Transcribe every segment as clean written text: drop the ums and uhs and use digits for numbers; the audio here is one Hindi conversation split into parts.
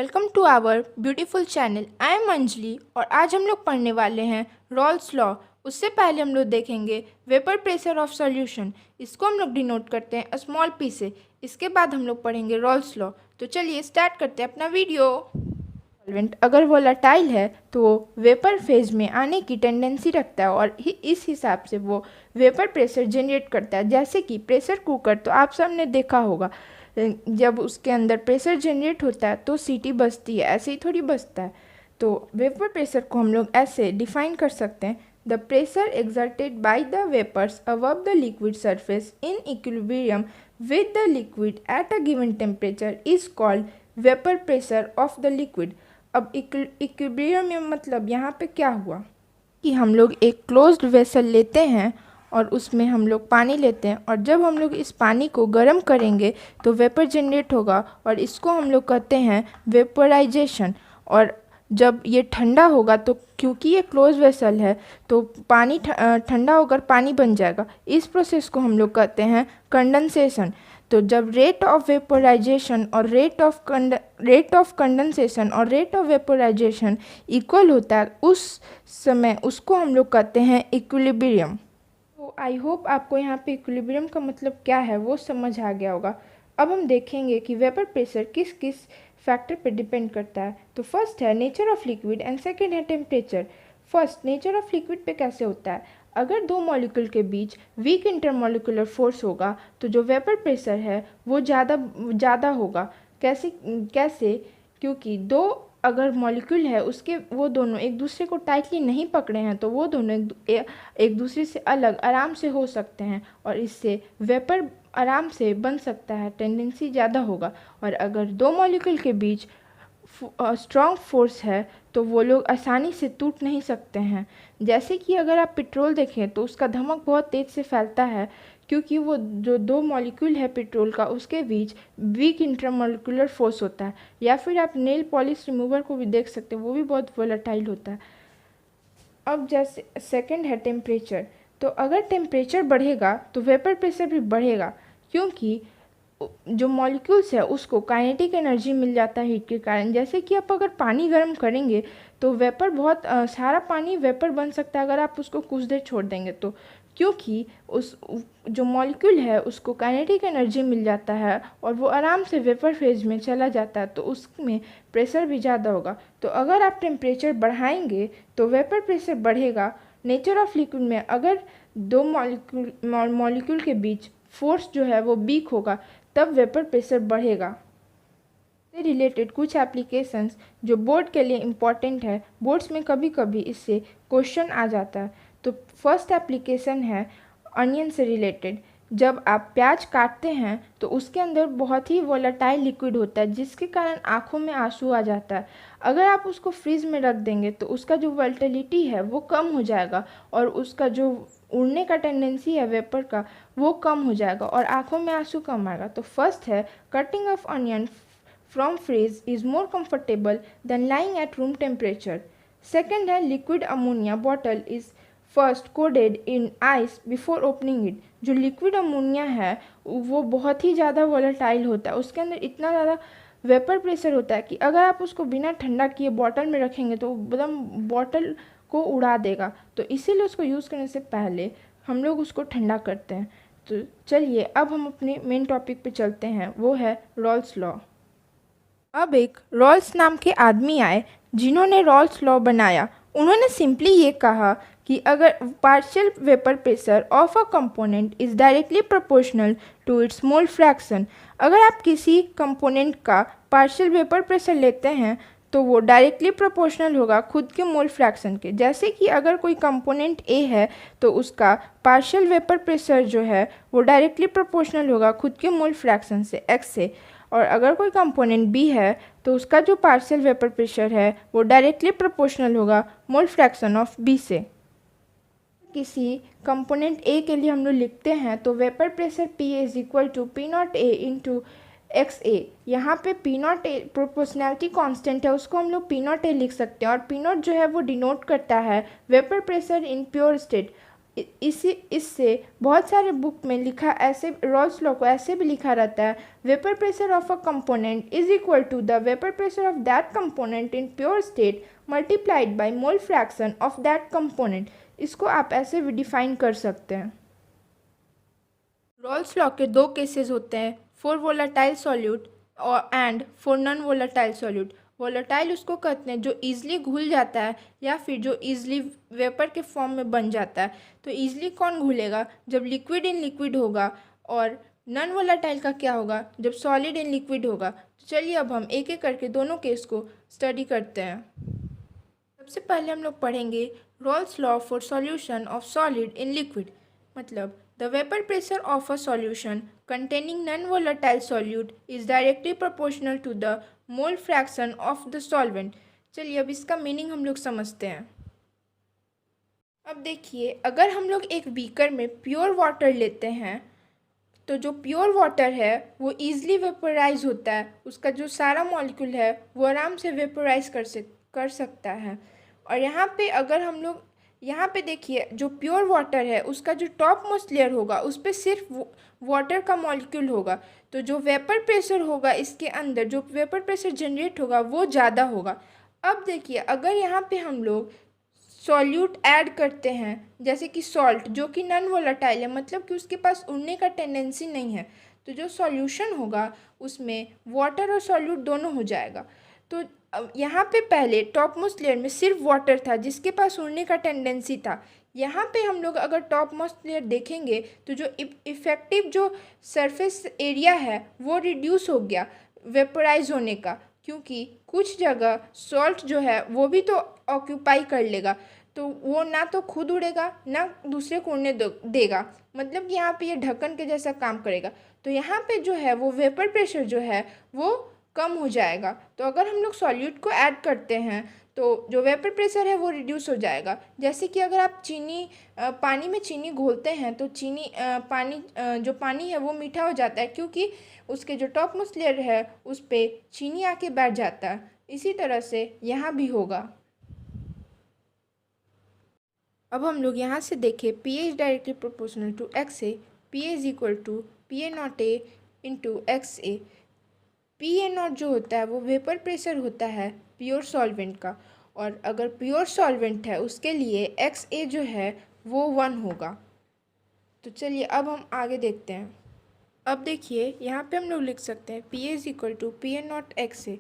Welcome to our beautiful channel. I am Anjali और आज हम लोग पढ़ने वाले हैं रॉल्स लॉ। उससे पहले हम लोग देखेंगे वेपर प्रेशर ऑफ सॉल्यूशन। इसको हम लोग डिनोट करते हैं स्मॉल पी से। इसके बाद हम लोग पढ़ेंगे रॉल्स लॉ। तो चलिए स्टार्ट करते हैं अपना वीडियो। सॉल्वेंट अगर वोलेटाइल है तो वो वेपर फेज में आने की टेंडेंसी रखता है और इस हिसाब से वो वेपर प्रेशर जनरेट करता है। जैसे कि प्रेशर कुकर तो आप सबने देखा होगा, जब उसके अंदर प्रेशर जनरेट होता है तो सीटी बजती है, ऐसे ही थोड़ी बजता है। तो वेपर प्रेशर को हम लोग ऐसे डिफाइन कर सकते हैं, the pressure exerted by the vapours above the liquid surface in equilibrium with the liquid at a given temperature is called vapour pressure of the liquid. अब इक्विलिब्रियम में मतलब यहाँ पे क्या हुआ कि हम लोग एक क्लोज्ड वेसल लेते हैं और उसमें हम लोग पानी लेते हैं, और जब हम लोग इस पानी को गर्म करेंगे तो वेपर जनरेट होगा और इसको हम लोग कहते हैं वेपराइजेशन। और जब ये ठंडा होगा तो क्योंकि ये क्लोज वेसल है तो पानी ठंडा होकर पानी बन जाएगा। इस प्रोसेस को हम लोग कहते हैं कंडेंसेशन। तो जब रेट ऑफ वेपोराइजेशन और रेट ऑफ कंडेंसेशन और रेट ऑफ वेपोराइजेशन इक्वल होता है उस समय उसको हम लोग कहते हैं इक्विलिब्रियम। तो आई होप आपको यहाँ पे इक्विलिब्रियम का मतलब क्या है वो समझ आ गया होगा। अब हम देखेंगे कि वेपर प्रेशर किस किस फैक्टर पे डिपेंड करता है। तो फर्स्ट है nature of liquid and second है temperature. First nature of liquid पे कैसे होता है, अगर दो मॉलिक्यूल के बीच वीक इंटरमॉलिक्यूलर फोर्स होगा तो जो वेपर प्रेशर है वो ज़्यादा होगा। कैसे क्योंकि दो अगर मॉलिक्यूल है उसके वो दोनों एक दूसरे को टाइटली नहीं पकड़े हैं तो वो दोनों एक दूसरे से अलग आराम से हो सकते हैं और इससे वेपर आराम से बन सकता है, टेंडेंसी ज़्यादा होगा। और अगर दो मॉलिक्यूल के बीच स्ट्रॉन्ग फोर्स है तो वो लोग आसानी से टूट नहीं सकते हैं। जैसे कि अगर आप पेट्रोल देखें तो उसका धमक बहुत तेज़ से फैलता है क्योंकि वो जो दो मॉलिक्यूल है पेट्रोल का उसके बीच वीक इंटरमॉलिक्यूलर फोर्स होता है। या फिर आप नेल पॉलिश रिमूवर को भी देख सकते हैं, वो भी बहुत वोलेटाइल होता है। अब जैसे सेकंड है टेम्परेचर। तो अगर टेम्परेचर बढ़ेगा तो वेपर प्रेशर भी बढ़ेगा क्योंकि जो मॉलिक्यूल्स है उसको काइनेटिक एनर्जी मिल जाता है हीट के कारण। जैसे कि आप अगर पानी गर्म करेंगे तो वेपर बहुत सारा पानी वेपर बन सकता है अगर आप उसको कुछ देर छोड़ देंगे तो, क्योंकि उस जो मॉलिक्यूल है उसको काइनेटिक एनर्जी मिल जाता है और वो आराम से वेपर फेज में चला जाता है तो उसमें प्रेशर भी ज़्यादा होगा। तो अगर आप टेम्परेचर बढ़ाएंगे तो वेपर प्रेशर बढ़ेगा। नेचर ऑफ लिक्विड में अगर दो मॉलिक्यूल के बीच फोर्स जो है वो वीक होगा तब वेपर प्रेशर बढ़ेगा। से रिलेटेड कुछ एप्लीकेशंस जो बोर्ड के लिए इम्पॉर्टेंट है, बोर्ड्स में कभी कभी इससे क्वेश्चन आ जाता है। तो फर्स्ट एप्लीकेशन है अनियन से रिलेटेड। जब आप प्याज काटते हैं तो उसके अंदर बहुत ही वोलेटाइल लिक्विड होता है जिसके कारण आँखों में आंसू आ जाता है। अगर आप उसको फ्रीज में रख देंगे तो उसका जो वोलेटिलिटी है वो कम हो जाएगा और उसका जो उड़ने का टेंडेंसी है वेपर का वो कम हो जाएगा और आंखों में आंसू कम आएगा। तो फर्स्ट है cutting of onion from fridge is more comfortable than lying at room temperature. Second है liquid ammonia bottle is first cooled in ice before opening it. जो लिक्विड अमोनिया है वो बहुत ही ज़्यादा वोलेटाइल होता है, उसके अंदर इतना ज़्यादा वेपर प्रेशर होता है कि अगर आप उसको बिना ठंडा किए बॉटल में रखेंगे तो एकदम बॉटल को उड़ा देगा। तो इसीलिए उसको यूज़ करने से पहले हम लोग उसको ठंडा करते हैं। तो चलिए अब हम अपने मेन टॉपिक पे चलते हैं, वो है रॉल्स लॉ। अब एक रॉल्स नाम के आदमी आए जिन्होंने रॉल्स लॉ बनाया। उन्होंने सिंपली ये कहा कि अगर partial vapour pressure of a component is directly proportional to its mole fraction, अगर आप किसी कंपोनेंट का पार्शियल वेपर प्रेशर लेते हैं तो वो डायरेक्टली प्रोपोर्शनल होगा खुद के मोल फ्रैक्शन के। जैसे कि अगर कोई कंपोनेंट ए है तो उसका पार्शियल वेपर प्रेशर जो है वो डायरेक्टली प्रोपोर्शनल होगा खुद के मोल फ्रैक्शन से एक्स से। और अगर कोई कंपोनेंट बी है तो उसका जो पार्शियल वेपर प्रेशर है वो डायरेक्टली प्रोपोर्शनल होगा मोल फ्रैक्शन ऑफ बी से। किसी कंपोनेंट ए के लिए हम लोग लिखते हैं तो vapour pressure P is equal to P naught A into X A. यहाँ पे P naught A proportionality constant है, उसको हम लोग पी नॉट ए लिख सकते हैं और पी नॉट जो है वो डिनोट करता है vapour pressure in pure state. इससे बहुत सारे बुक में लिखा ऐसे रॉल्स लॉ को ऐसे भी लिखा रहता है, vapour pressure of a component is equal to the vapour pressure of that component in pure state multiplied by mole fraction of that component. इसको आप ऐसे भी डिफाइन कर सकते हैं। रॉल्स लॉ के दो केसेस होते हैं, फॉर वोलाटाइल सॉल्यूट और and for non volatile solute. Volatile उसको कहते हैं जो ईजिली घुल जाता है या फिर जो ईजिली वेपर के फॉर्म में बन जाता है। तो ईजिली कौन घुलेगा? जब लिक्विड इन लिक्विड होगा। और नॉन वोलाटाइल का क्या होगा? जब सॉलिड इन लिक्विड होगा। तो चलिए अब हम एक एक करके दोनों केस को स्टडी करते हैं। सबसे पहले हम लोग पढ़ेंगे Raoult's law for solution of solid in liquid. मतलब the vapour pressure of a solution containing non-volatile solute is directly proportional to the mole fraction of the solvent। चलिए अब इसका मीनिंग हम लोग समझते हैं। अब देखिए, अगर हम लोग एक बीकर में प्योर वाटर लेते हैं तो जो प्योर वाटर है वो ईजिली वेपोराइज होता है, उसका जो सारा मॉलिक्यूल है वो आराम से वेपोराइज कर सकता है। और यहाँ पे अगर हम लोग यहाँ पे देखिए, जो प्योर वाटर है उसका जो टॉप मोस्ट लेयर होगा उस पर सिर्फ वाटर का मॉलिक्यूल होगा। तो जो वेपर प्रेशर होगा इसके अंदर, जो वेपर प्रेशर जनरेट होगा वो ज़्यादा होगा। अब देखिए, अगर यहाँ पे हम लोग सॉल्यूट ऐड करते हैं जैसे कि सॉल्ट, जो कि नॉन वोलेटाइल है, मतलब कि उसके पास उड़ने का टेंडेंसी नहीं है, तो जो सॉल्यूशन होगा उसमें वाटर और सॉल्यूट दोनों हो जाएगा। तो यहाँ पे पहले टॉप मोस्ट लेयर में सिर्फ वाटर था जिसके पास उड़ने का टेंडेंसी था। यहाँ पे हम लोग अगर टॉप मोस्ट लेयर देखेंगे तो जो इफ़ेक्टिव जो सरफेस एरिया है वो रिड्यूस हो गया वेपोराइज होने का, क्योंकि कुछ जगह सॉल्ट जो है वो भी तो ऑक्यूपाई कर लेगा, तो वो ना तो खुद उड़ेगा ना दूसरे को उड़ने देगा। मतलब कि यहाँ पे ये ढक्कन के जैसा काम करेगा। तो यहाँ पे जो है वो वेपर प्रेशर जो है वो कम हो जाएगा। तो अगर हम लोग सॉल्यूट को ऐड करते हैं तो जो वेपर प्रेशर है वो रिड्यूस हो जाएगा। जैसे कि अगर आप पानी में चीनी घोलते हैं तो जो पानी है वो मीठा हो जाता है, क्योंकि उसके जो टॉप मोस्ट लेयर है उस पर चीनी आके बैठ जाता है। इसी तरह से यहाँ भी होगा। अब हम लोग यहाँ से देखें, P A is directly proportional to X A, P A is equal to P A naught A into X A. P A naught जो होता है वो वेपर प्रेशर होता है प्योर सॉल्वेंट का, और अगर प्योर सॉल्वेंट है उसके लिए एक्स ए जो है वो 1 होगा। तो चलिए अब हम आगे देखते हैं। अब देखिए, यहाँ पे हम लोग लिख सकते हैं P A is equal to P A naught X A.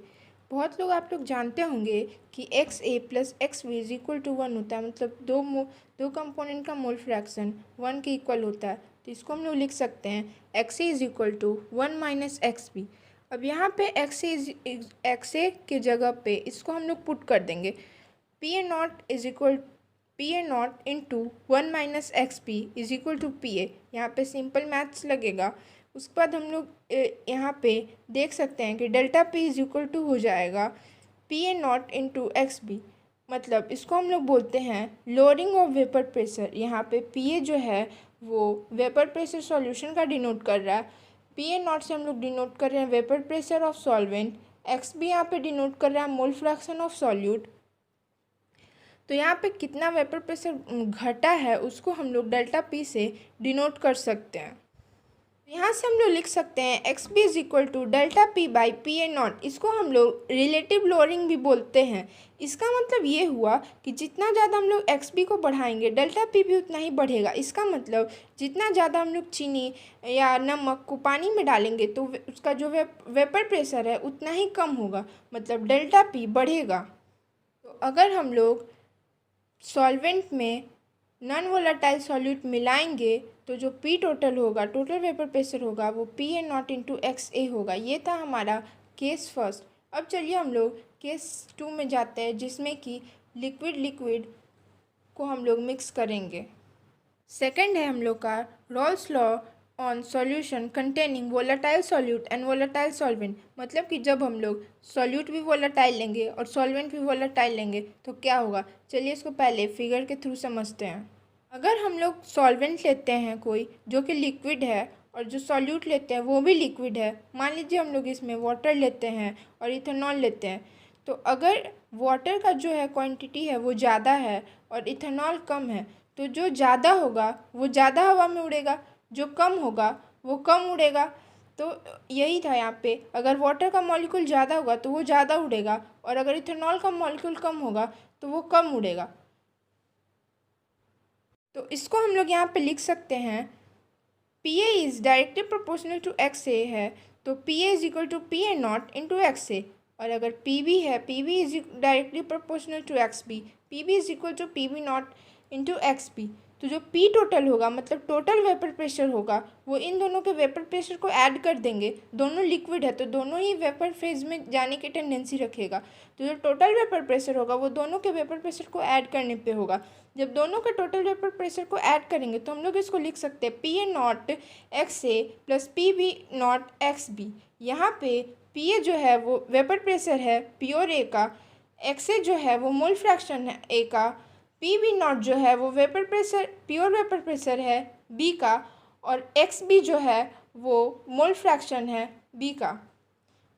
बहुत लोग आप लोग जानते होंगे कि X A plus X B is equal to 1 होता है, मतलब दो कंपोनेंट का मोल फ्रैक्शन 1 के इक्वल होता है। तो इसको हम लोग लिख सकते हैं X A is equal to 1 minus X B. अब यहाँ पे एक्स ए के जगह पे इसको हम लोग पुट कर देंगे, P A naught is equal P A naught into 1 minus X P is equal to P A. यहाँ पर सिंपल मैथ्स लगेगा। उसके बाद हम लोग यहाँ पे देख सकते हैं कि delta P is equal to हो जाएगा P A naught into X B. मतलब इसको हम लोग बोलते हैं लोअरिंग ऑफ वेपर प्रेशर। यहाँ पे पी ए जो है वो वेपर प्रेशर सॉल्यूशन का डिनोट कर रहा है, पी ए नॉट से हम लोग डिनोट कर रहे हैं vapour pressure of solvent, X B यहाँ पे डिनोट कर रहा है मोल फ्रैक्शन ऑफ सॉल्यूट। तो यहाँ पे कितना वेपर प्रेशर घटा है उसको हम लोग डेल्टा पी से डिनोट कर सकते हैं। यहाँ से हम लोग लिख सकते हैं X B is equal to delta P by P A naught. इसको हम लोग रिलेटिव लोअरिंग भी बोलते हैं। इसका मतलब ये हुआ कि जितना ज़्यादा हम लोग एक्स बी को बढ़ाएंगे डेल्टा पी भी उतना ही बढ़ेगा। इसका मतलब जितना ज़्यादा हम लोग चीनी या नमक को पानी में डालेंगे तो उसका जो वेपर प्रेशर है उतना ही कम होगा, मतलब डेल्टा पी बढ़ेगा। तो अगर हम लोग सॉल्वेंट में नॉन वोलेटाइल सॉल्यूट मिलाएंगे तो जो पी टोटल होगा, टोटल वेपर प्रेशर होगा, वो P A naught into X A होगा। ये था हमारा केस फर्स्ट। अब चलिए हम लोग केस 2 में जाते हैं, जिसमें कि लिक्विड को हम लोग मिक्स करेंगे। सेकंड है हम लोग का Rawls law on solution containing volatile solute and volatile solvent. मतलब कि जब हम लोग सॉल्यूट भी वोलेटाइल लेंगे और सॉल्वेंट भी वोलेटाइल लेंगे तो क्या होगा। चलिए इसको पहले फिगर के थ्रू समझते हैं। अगर हम लोग सॉल्वेंट लेते हैं कोई जो कि लिक्विड है और जो सॉल्यूट लेते हैं वो भी लिक्विड है, मान लीजिए हम लोग इसमें वाटर लेते हैं और इथेनॉल लेते हैं, तो अगर वाटर का जो है क्वांटिटी है वो ज़्यादा है और इथेनॉल कम है तो तो जो ज़्यादा होगा वो ज़्यादा हवा में उड़ेगा, जो कम होगा वो कम उड़ेगा। तो यही था यहाँ पे, अगर वाटर का मॉलिक्यूल ज़्यादा होगा तो वो ज़्यादा उड़ेगा, और अगर इथेनॉल का मॉलिक्यूल कम होगा तो वो कम उड़ेगा। तो इसको हम लोग यहाँ पे लिख सकते हैं, P A is directly proportional to X A है, तो P A is equal to P A naught into X A. और अगर पी बी है, P B is directly proportional to X B, P B is equal to P B naught into X B. तो जो पी टोटल होगा, मतलब टोटल वेपर प्रेशर होगा, वो इन दोनों के वेपर प्रेशर को ऐड कर देंगे। दोनों लिक्विड है तो दोनों ही वेपर फेज में जाने की टेंडेंसी रखेगा। तो जो टोटल वेपर प्रेशर होगा वो दोनों के वेपर प्रेशर को ऐड करने पे होगा। जब दोनों के टोटल वेपर प्रेशर को ऐड करेंगे तो हम लोग इसको लिख सकते हैं P A naught X A plus P B naught X B. यहाँ पे पी ए जो है वो वेपर प्रेशर है प्योर ए का, एक्स ए जो है वो मोल फ्रैक्शन है ए का, पी बी नॉट जो है वो vapour pressure pure vapour pressure है बी का, और एक्स बी जो है वो मोल फ्रैक्शन है बी का।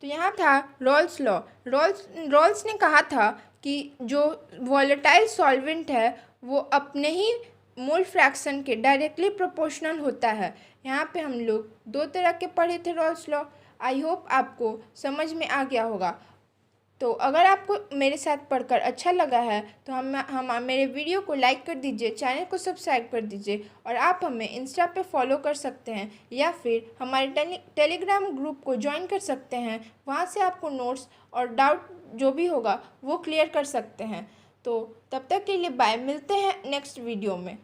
तो यहाँ था रॉल्स लॉ। रॉल्स ने कहा था कि जो वॉलेटाइल सॉल्वेंट है वो अपने ही मोल फ्रैक्शन के डायरेक्टली प्रोपोर्शनल होता है। यहाँ पे हम लोग दो तरह के पढ़े थे रॉल्स लॉ। आई होप आपको समझ में आ गया होगा। तो अगर आपको मेरे साथ पढ़कर अच्छा लगा है तो हम मेरे वीडियो को लाइक कर दीजिए, चैनल को सब्सक्राइब कर दीजिए, और आप हमें इंस्टा पे फॉलो कर सकते हैं या फिर हमारे टेलीग्राम ग्रुप को ज्वाइन कर सकते हैं। वहाँ से आपको नोट्स और डाउट जो भी होगा वो क्लियर कर सकते हैं। तो तब तक के लिए बाय, मिलते हैं नेक्स्ट वीडियो में।